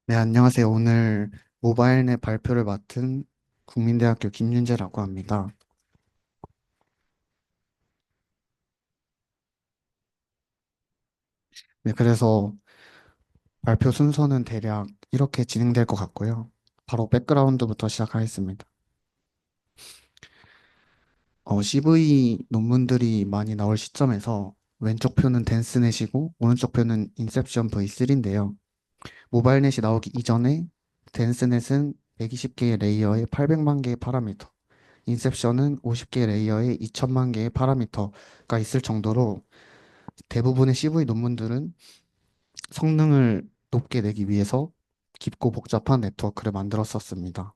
네, 안녕하세요. 오늘 모바일넷 발표를 맡은 국민대학교 김윤재라고 합니다. 네, 그래서 발표 순서는 대략 이렇게 진행될 것 같고요. 바로 백그라운드부터 시작하겠습니다. CV 논문들이 많이 나올 시점에서 왼쪽 표는 댄스넷이고 오른쪽 표는 인셉션 V3인데요. 모바일넷이 나오기 이전에 댄스넷은 120개의 레이어에 800만 개의 파라미터, 인셉션은 50개의 레이어에 2천만 개의 파라미터가 있을 정도로 대부분의 CV 논문들은 성능을 높게 내기 위해서 깊고 복잡한 네트워크를 만들었었습니다.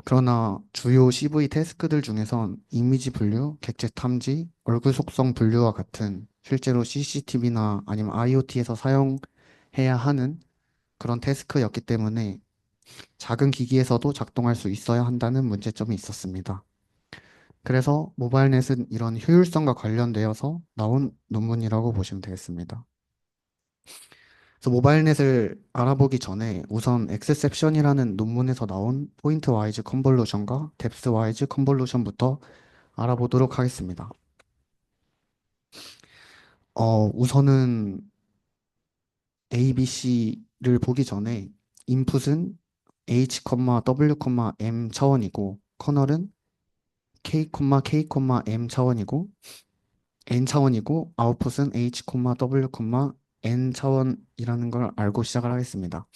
그러나 주요 CV 태스크들 중에선 이미지 분류, 객체 탐지, 얼굴 속성 분류와 같은 실제로 CCTV나 아니면 IoT에서 사용해야 하는 그런 태스크였기 때문에 작은 기기에서도 작동할 수 있어야 한다는 문제점이 있었습니다. 그래서 모바일넷은 이런 효율성과 관련되어서 나온 논문이라고 보시면 되겠습니다. 그래서 모바일넷을 알아보기 전에 우선 엑스셉션이라는 논문에서 나온 포인트 와이즈 컨볼루션과 뎁스 와이즈 컨볼루션부터 알아보도록 하겠습니다. 우선은 ABC를 보기 전에 인풋은 H, W, M 차원이고 커널은 K, K, M 차원이고 N 차원이고 아웃풋은 H, W, N 차원이라는 걸 알고 시작을 하겠습니다.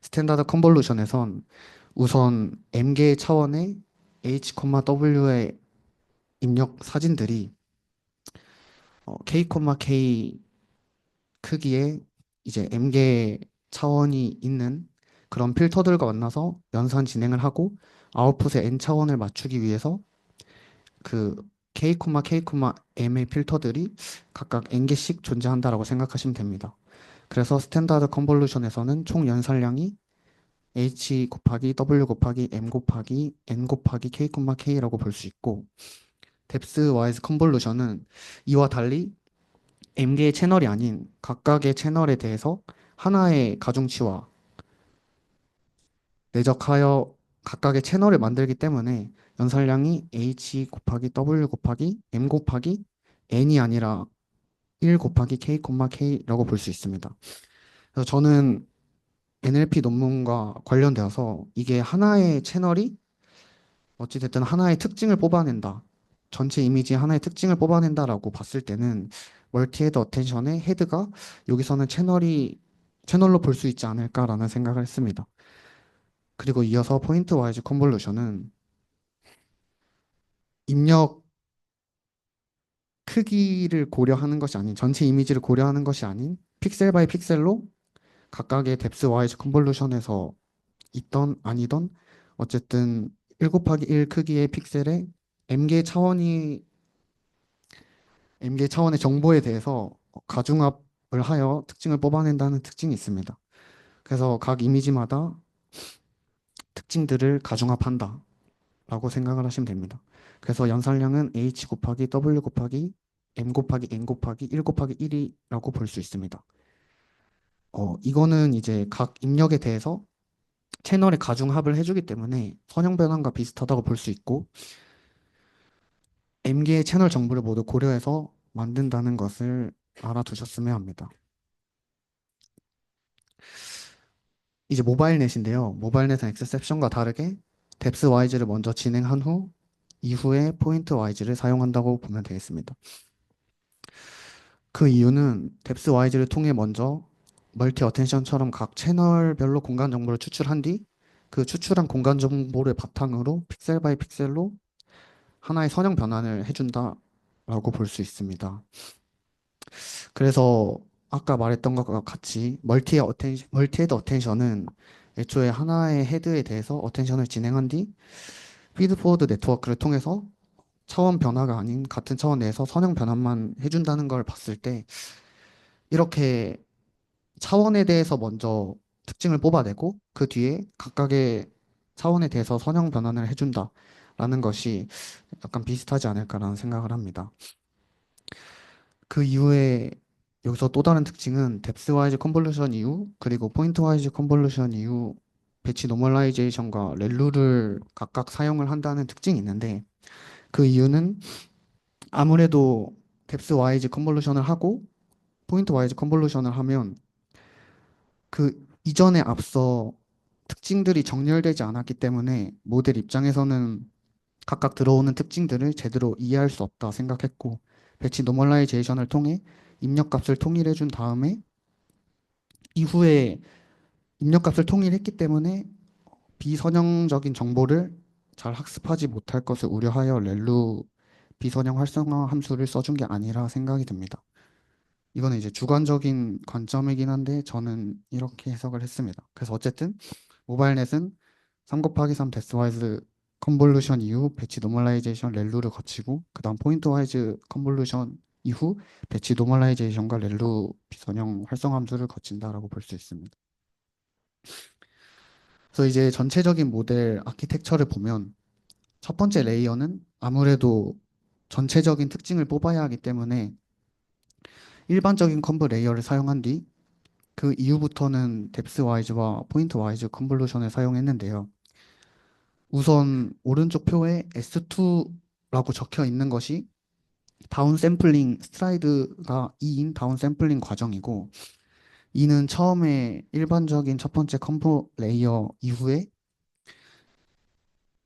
스탠다드 컨볼루션에선 우선 M개 차원의 H, W의 입력 사진들이 K, K 크기의 이제 M개 차원이 있는 그런 필터들과 만나서 연산 진행을 하고 아웃풋의 N 차원을 맞추기 위해서 그 K, K, M의 필터들이 각각 N개씩 존재한다라고 생각하시면 됩니다. 그래서 스탠다드 컨볼루션에서는 총 연산량이 H 곱하기 W 곱하기 M 곱하기 N 곱하기 K, K라고 볼 수 있고 뎁스 와이즈 컨볼루션은 이와 달리 M개의 채널이 아닌 각각의 채널에 대해서 하나의 가중치와 내적하여 각각의 채널을 만들기 때문에 연산량이 H 곱하기 W 곱하기 M 곱하기 N이 아니라 1 곱하기 K, K라고 볼 수 있습니다. 그래서 저는 NLP 논문과 관련되어서 이게 하나의 채널이 어찌됐든 하나의 특징을 뽑아낸다. 전체 이미지의 하나의 특징을 뽑아낸다라고 봤을 때는 멀티 헤드 어텐션의 헤드가 여기서는 채널로 볼 수 있지 않을까라는 생각을 했습니다. 그리고 이어서 포인트 와이즈 컨볼루션은 입력 크기를 고려하는 것이 아닌 전체 이미지를 고려하는 것이 아닌 픽셀 바이 픽셀로 각각의 뎁스 와이즈 컨볼루션에서 있던 아니던 어쨌든 1 곱하기 1 크기의 픽셀에 M개 차원이 M개 차원의 정보에 대해서 가중합을 하여 특징을 뽑아낸다는 특징이 있습니다. 그래서 각 이미지마다 특징들을 가중합한다 라고 생각을 하시면 됩니다. 그래서 연산량은 H 곱하기 W 곱하기 M 곱하기 N 곱하기 1 곱하기 1이라고 볼 수 있습니다. 이거는 이제 각 입력에 대해서 채널의 가중합을 해주기 때문에 선형 변환과 비슷하다고 볼 수 있고 M개의 채널 정보를 모두 고려해서 만든다는 것을 알아두셨으면 합니다. 이제 모바일넷인데요. 모바일넷은 엑스셉션과 다르게 뎁스 와이즈를 먼저 진행한 후 이후에 포인트 와이즈를 사용한다고 보면 되겠습니다. 그 이유는 뎁스 와이즈를 통해 먼저 멀티 어텐션처럼 각 채널별로 공간 정보를 추출한 뒤 그 추출한 공간 정보를 바탕으로 픽셀 바이 픽셀로 하나의 선형 변환을 해준다라고 볼 수 있습니다. 그래서 아까 말했던 것과 같이 멀티 헤드 어텐션은 애초에 하나의 헤드에 대해서 어텐션을 진행한 뒤 피드포워드 네트워크를 통해서 차원 변화가 아닌 같은 차원 내에서 선형 변환만 해준다는 걸 봤을 때 이렇게 차원에 대해서 먼저 특징을 뽑아내고 그 뒤에 각각의 차원에 대해서 선형 변환을 해준다라는 것이 약간 비슷하지 않을까라는 생각을 합니다. 그 이후에 여기서 또 다른 특징은 뎁스 와이즈 컨볼루션 이후 그리고 포인트 와이즈 컨볼루션 이후 배치 노멀라이제이션과 렐루를 각각 사용을 한다는 특징이 있는데 그 이유는 아무래도 뎁스 와이즈 컨볼루션을 하고 포인트 와이즈 컨볼루션을 하면 그 이전에 앞서 특징들이 정렬되지 않았기 때문에 모델 입장에서는 각각 들어오는 특징들을 제대로 이해할 수 없다 생각했고 배치 노멀라이제이션을 통해 입력값을 통일해 준 다음에 이후에 입력값을 통일했기 때문에 비선형적인 정보를 잘 학습하지 못할 것을 우려하여 렐루 비선형 활성화 함수를 써준 게 아니라 생각이 듭니다. 이거는 이제 주관적인 관점이긴 한데 저는 이렇게 해석을 했습니다. 그래서 어쨌든 모바일넷은 3 곱하기 3 데스와이즈 컨볼루션 이후 배치 노멀라이제이션 렐루를 거치고 그 다음 포인트 와이즈 컨볼루션 이후 배치 노멀라이제이션과 렐루 비선형 활성 함수를 거친다라고 볼 수 있습니다. 그래서 이제 전체적인 모델 아키텍처를 보면 첫 번째 레이어는 아무래도 전체적인 특징을 뽑아야 하기 때문에 일반적인 컨브 레이어를 사용한 뒤 그 이후부터는 뎁스 와이즈와 포인트 와이즈 컨볼루션을 사용했는데요. 우선 오른쪽 표에 S2라고 적혀 있는 것이 다운 샘플링 스트라이드가 2인 다운 샘플링 과정이고 이는 처음에 일반적인 첫 번째 컴포 레이어 이후에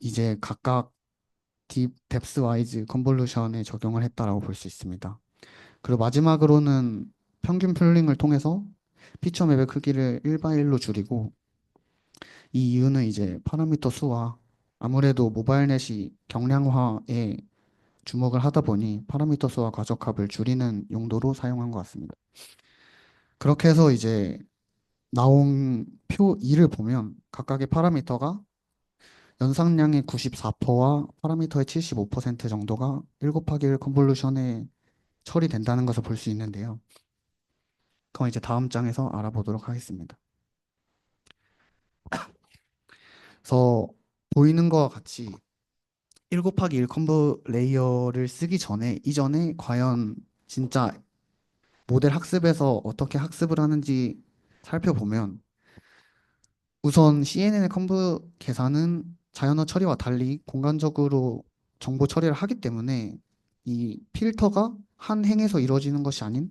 이제 각각 뎁스 와이즈 컨볼루션에 적용을 했다라고 볼 수 있습니다. 그리고 마지막으로는 평균 퓰링을 통해서 피처 맵의 크기를 1바 1로 줄이고 이 이유는 이제 파라미터 수와 아무래도 모바일넷이 경량화에 주목을 하다 보니 파라미터 수와 과적합을 줄이는 용도로 사용한 것 같습니다. 그렇게 해서 이제 나온 표 2를 보면 각각의 파라미터가 연산량의 94%와 파라미터의 75% 정도가 1 곱하기 1 컨볼루션에 처리된다는 것을 볼 수 있는데요. 그건 이제 다음 장에서 알아보도록 하겠습니다. 그래서 보이는 것과 같이 1 곱하기 1 컨보 레이어를 쓰기 전에 이전에 과연 진짜 모델 학습에서 어떻게 학습을 하는지 살펴보면 우선 CNN의 컨브 계산은 자연어 처리와 달리 공간적으로 정보 처리를 하기 때문에 이 필터가 한 행에서 이루어지는 것이 아닌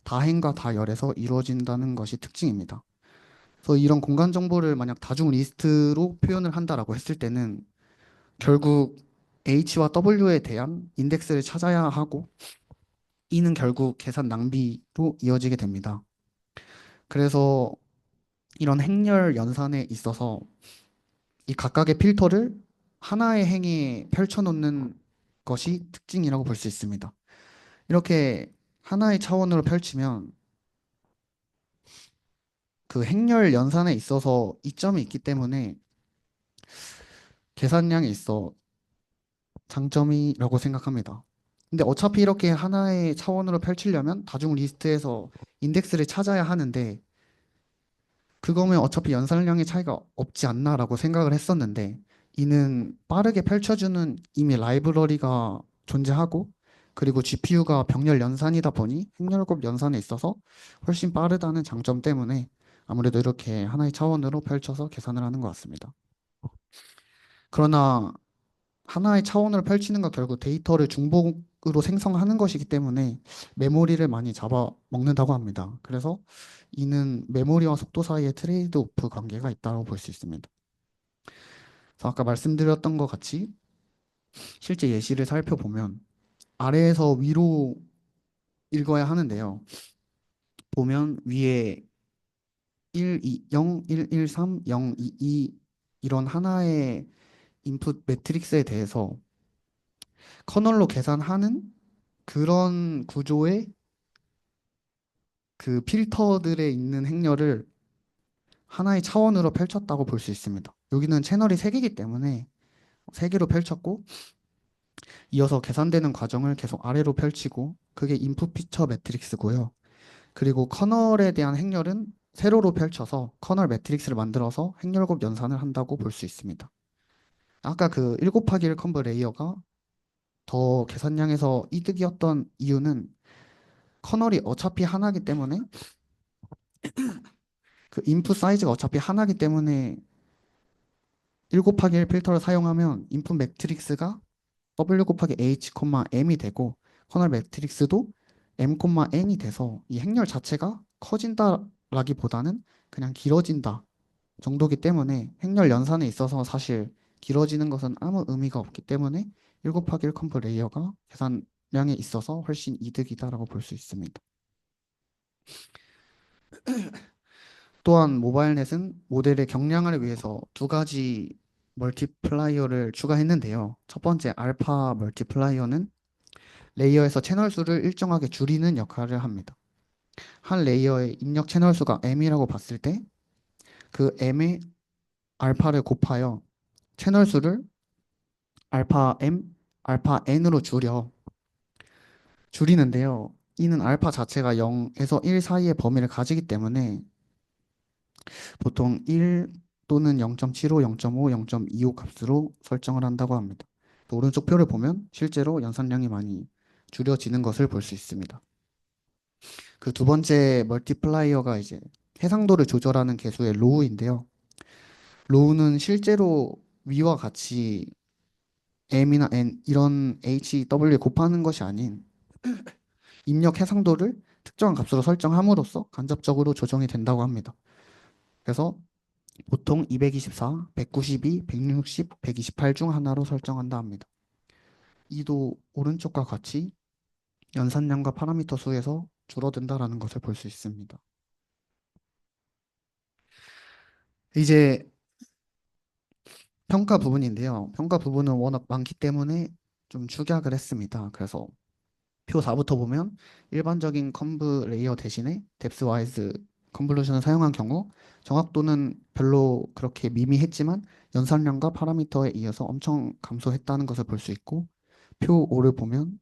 다행과 다열에서 이루어진다는 것이 특징입니다. 그래서 이런 공간 정보를 만약 다중 리스트로 표현을 한다라고 했을 때는 결국 H와 W에 대한 인덱스를 찾아야 하고 이는 결국 계산 낭비로 이어지게 됩니다. 그래서 이런 행렬 연산에 있어서 이 각각의 필터를 하나의 행에 펼쳐놓는 것이 특징이라고 볼 수 있습니다. 이렇게 하나의 차원으로 펼치면 그 행렬 연산에 있어서 이점이 있기 때문에 계산량에 있어 장점이라고 생각합니다. 근데 어차피 이렇게 하나의 차원으로 펼치려면 다중 리스트에서 인덱스를 찾아야 하는데 그거면 어차피 연산량의 차이가 없지 않나라고 생각을 했었는데 이는 빠르게 펼쳐주는 이미 라이브러리가 존재하고 그리고 GPU가 병렬 연산이다 보니 행렬곱 연산에 있어서 훨씬 빠르다는 장점 때문에 아무래도 이렇게 하나의 차원으로 펼쳐서 계산을 하는 것 같습니다. 그러나 하나의 차원으로 펼치는 건 결국 데이터를 중복으로 생성하는 것이기 때문에 메모리를 많이 잡아먹는다고 합니다. 그래서 이는 메모리와 속도 사이에 트레이드 오프 관계가 있다고 볼 수 있습니다. 그래서 아까 말씀드렸던 것 같이 실제 예시를 살펴보면 아래에서 위로 읽어야 하는데요. 보면 위에 1, 2, 0, 1, 1, 3, 0, 2, 2 이런 하나의 인풋 매트릭스에 대해서 커널로 계산하는 그런 구조의 그 필터들에 있는 행렬을 하나의 차원으로 펼쳤다고 볼 수 있습니다. 여기는 채널이 3개이기 때문에 3개로 펼쳤고 이어서 계산되는 과정을 계속 아래로 펼치고 그게 인풋 피처 매트릭스고요. 그리고 커널에 대한 행렬은 세로로 펼쳐서 커널 매트릭스를 만들어서 행렬곱 연산을 한다고 볼 수 있습니다. 아까 그 1 곱하기 1 컨버 레이어가 더 계산량에서 이득이었던 이유는 커널이 어차피 하나기 때문에 그 인풋 사이즈가 어차피 하나기 때문에 1 곱하기 1 필터를 사용하면 인풋 매트릭스가 W 곱하기 H, M이 되고 커널 매트릭스도 M, N이 돼서 이 행렬 자체가 커진다라기보다는 그냥 길어진다 정도기 때문에 행렬 연산에 있어서 사실 길어지는 것은 아무 의미가 없기 때문에 1 곱하기 1 컴프 레이어가 계산량에 있어서 훨씬 이득이다라고 볼 수 있습니다. 또한 모바일넷은 모델의 경량화를 위해서 두 가지 멀티플라이어를 추가했는데요. 첫 번째 알파 멀티플라이어는 레이어에서 채널 수를 일정하게 줄이는 역할을 합니다. 한 레이어의 입력 채널 수가 m이라고 봤을 때 그 m의 알파를 곱하여 채널 수를 알파 m, 알파 n으로 줄이는데요. 이는 알파 자체가 0에서 1 사이의 범위를 가지기 때문에 보통 1 또는 0.75, 0.5, 0.25 값으로 설정을 한다고 합니다. 오른쪽 표를 보면 실제로 연산량이 많이 줄여지는 것을 볼 수 있습니다. 그 두 번째 멀티플라이어가 이제 해상도를 조절하는 개수의 로우인데요. 로우는 실제로 위와 같이 m이나 n 이런 h, w에 곱하는 것이 아닌 입력 해상도를 특정한 값으로 설정함으로써 간접적으로 조정이 된다고 합니다. 그래서 보통 224, 192, 160, 128 중 하나로 설정한다 합니다. 이도 오른쪽과 같이 연산량과 파라미터 수에서 줄어든다라는 것을 볼 수 있습니다. 이제 평가 부분인데요. 평가 부분은 워낙 많기 때문에 좀 축약을 했습니다. 그래서 표 4부터 보면 일반적인 컨브 레이어 대신에 뎁스 와이즈 컨볼루션을 사용한 경우 정확도는 별로 그렇게 미미했지만 연산량과 파라미터에 이어서 엄청 감소했다는 것을 볼 수 있고 표 5를 보면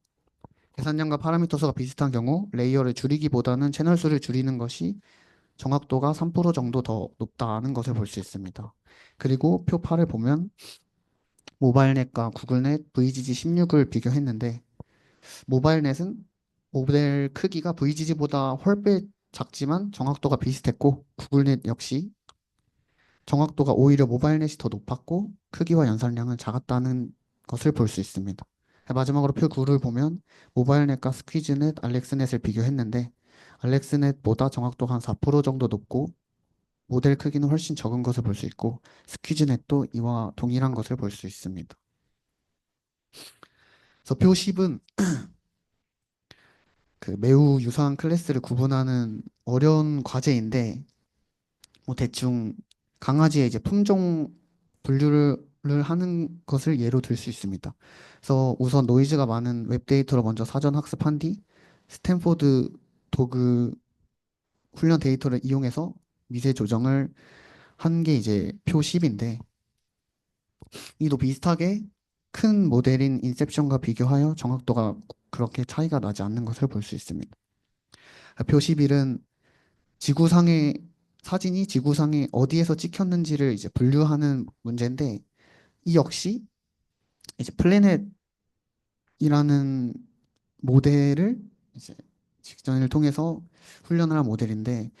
계산량과 파라미터 수가 비슷한 경우 레이어를 줄이기보다는 채널 수를 줄이는 것이 정확도가 3% 정도 더 높다는 것을 볼 수 있습니다. 그리고 표 8을 보면 모바일넷과 구글넷 VGG16을 비교했는데 모바일넷은 모델 크기가 VGG보다 훨배 작지만 정확도가 비슷했고 구글넷 역시 정확도가 오히려 모바일넷이 더 높았고 크기와 연산량은 작았다는 것을 볼 수 있습니다. 마지막으로 표 9를 보면 모바일넷과 스퀴즈넷, 알렉스넷을 비교했는데 알렉스넷보다 정확도가 한 4% 정도 높고 모델 크기는 훨씬 적은 것을 볼 수 있고 스퀴즈넷도 이와 동일한 것을 볼 수 있습니다. 그래서 표 10은 그 매우 유사한 클래스를 구분하는 어려운 과제인데 뭐 대충 강아지의 이제 품종 분류를 하는 것을 예로 들 수 있습니다. 그래서 우선 노이즈가 많은 웹 데이터로 먼저 사전 학습한 뒤 스탠포드 도그 훈련 데이터를 이용해서 미세 조정을 한 게 이제 표 10인데 이도 비슷하게 큰 모델인 인셉션과 비교하여 정확도가 그렇게 차이가 나지 않는 것을 볼 수 있습니다. 표 11은 지구상의 사진이 지구상에 어디에서 찍혔는지를 이제 분류하는 문제인데 이 역시 이제 플래넷이라는 모델을 이제 직전을 통해서 훈련을 한 모델인데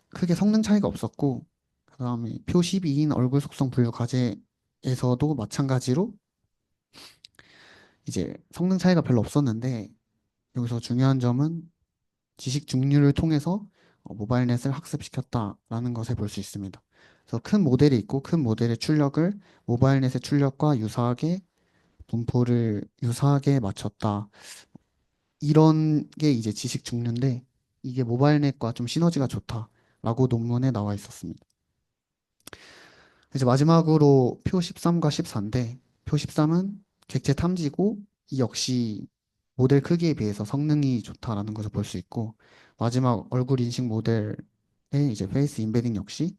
크게 성능 차이가 없었고 그다음에 표 12인 얼굴 속성 분류 과제에서도 마찬가지로 이제 성능 차이가 별로 없었는데 여기서 중요한 점은 지식 중류를 통해서 모바일넷을 학습시켰다라는 것을 볼 수 있습니다. 그래서 큰 모델이 있고 큰 모델의 출력을 모바일넷의 출력과 유사하게 분포를 유사하게 맞췄다. 이런 게 이제 지식 중류인데 이게 모바일넷과 좀 시너지가 좋다라고 논문에 나와 있었습니다. 이제 마지막으로 표 13과 14인데 표 13은 객체 탐지고 이 역시 모델 크기에 비해서 성능이 좋다라는 것을 볼 수 있고 마지막 얼굴 인식 모델의 이제 페이스 인베딩 역시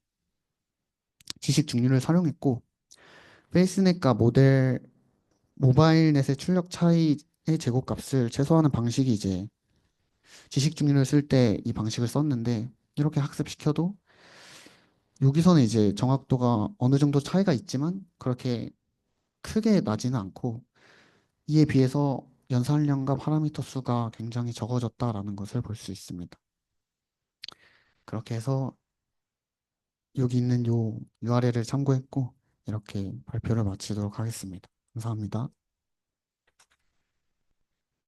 지식 중류를 활용했고 페이스넷과 모바일넷의 출력 차이의 제곱값을 최소화하는 방식이 이제 지식 중류를 쓸 때 이 방식을 썼는데 이렇게 학습시켜도 여기서는 이제 정확도가 어느 정도 차이가 있지만 그렇게 크게 나지는 않고 이에 비해서 연산량과 파라미터 수가 굉장히 적어졌다라는 것을 볼 수 있습니다. 그렇게 해서 여기 있는 요 URL을 참고했고 이렇게 발표를 마치도록 하겠습니다. 감사합니다.